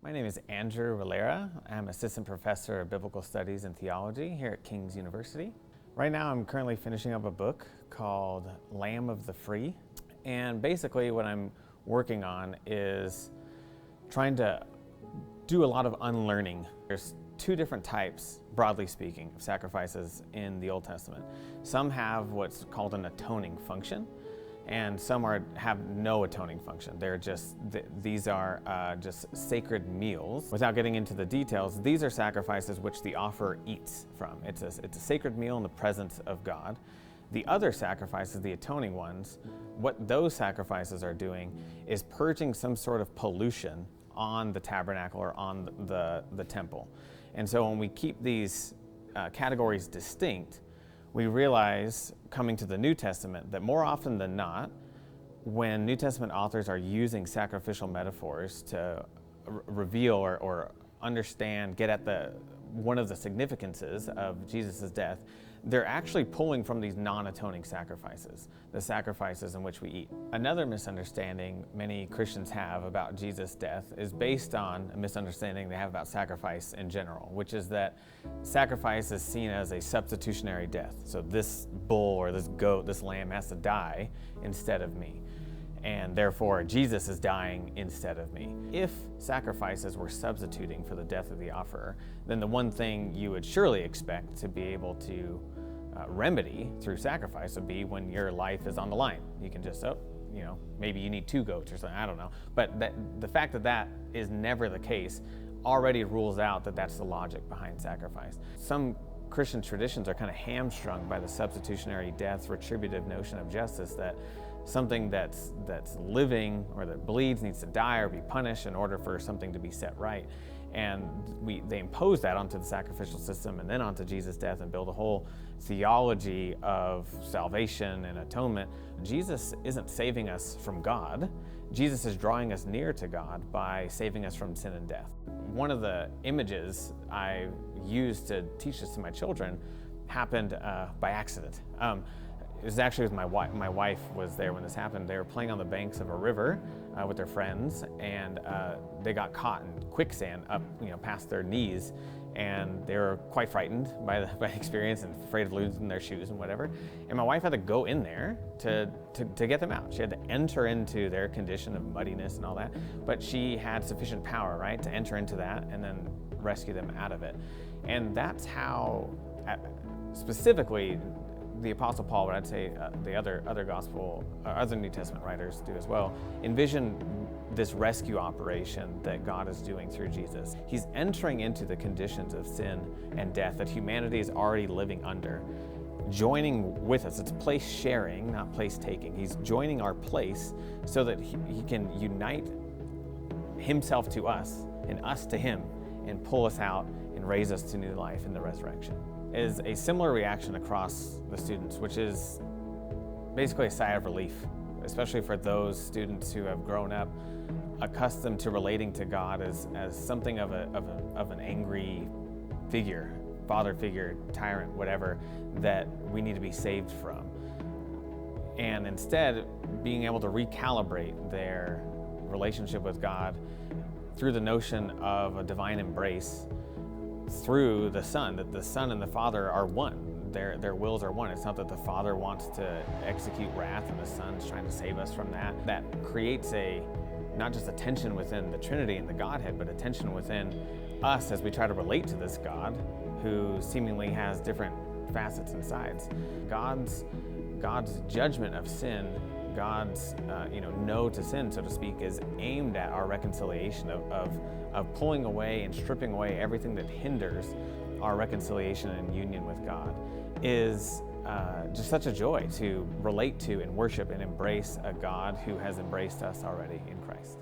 My name is Andrew Rillera. I'm Assistant Professor of Biblical Studies and Theology here at King's University. Right now I'm currently finishing up a book called Lamb of the Free. And basically what I'm working on is trying to do a lot of unlearning. There's two different types, broadly speaking, of sacrifices in the Old Testament. Some have what's called an atoning function, and some have no atoning function. They're just, these are just sacred meals. Without getting into the details, these are sacrifices which the offerer eats from. It's a sacred meal in the presence of God. The other sacrifices, the atoning ones, what those sacrifices are doing is purging some sort of pollution on the tabernacle or on the temple. And so when we keep these categories distinct, we realize, coming to the New Testament, that more often than not, when New Testament authors are using sacrificial metaphors to reveal or understand, get at one of the significances of Jesus' death, they're actually pulling from these non-atoning sacrifices, the sacrifices in which we eat. Another misunderstanding many Christians have about Jesus' death is based on a misunderstanding they have about sacrifice in general, which is that sacrifice is seen as a substitutionary death. So this bull or this goat, this lamb has to die instead of me. And therefore, Jesus is dying instead of me. If sacrifices were substituting for the death of the offerer, then the one thing you would surely expect to be able to remedy through sacrifice would be when your life is on the line. You can just, maybe you need 2 goats or something, I don't know. But the fact that that is never the case already rules out that that's the logic behind sacrifice. Some Christian traditions are kind of hamstrung by the substitutionary death, retributive notion of justice, that something that's living or that bleeds needs to die or be punished in order for something to be set right. And they impose that onto the sacrificial system and then onto Jesus' death and build a whole theology of salvation and atonement. Jesus isn't saving us from God. Jesus is drawing us near to God by saving us from sin and death. One of the images I used to teach this to my children happened by accident. It was actually with my wife. My wife was there when this happened. They were playing on the banks of a river with their friends, and they got caught in quicksand up, past their knees, and they were quite frightened by the experience and afraid of losing their shoes and whatever. And my wife had to go in there to get them out. She had to enter into their condition of muddiness and all that, but she had sufficient power, right, to enter into that and then rescue them out of it. And that's how, specifically, the Apostle Paul, but I'd say the other New Testament writers do as well, envision this rescue operation that God is doing through Jesus. He's entering into the conditions of sin and death that humanity is already living under, joining with us. It's place sharing, not place taking. He's joining our place so that he can unite himself to us and us to him and pull us out and raise us to new life in the resurrection. Is a similar reaction across the students, which is basically a sigh of relief, especially for those students who have grown up accustomed to relating to God as something of an angry figure, father figure, tyrant, whatever, that we need to be saved from. And instead, being able to recalibrate their relationship with God through the notion of a divine embrace through the Son, that the Son and the Father are one. Their wills are one. It's not that the Father wants to execute wrath and the Son's trying to save us from that. That creates not just a tension within the Trinity and the Godhead, but a tension within us as we try to relate to this God who seemingly has different facets and sides. God's judgment of sin, God's no to sin, so to speak, is aimed at our reconciliation of pulling away and stripping away everything that hinders our reconciliation and union with God. Is just such a joy to relate to and worship and embrace a God who has embraced us already in Christ.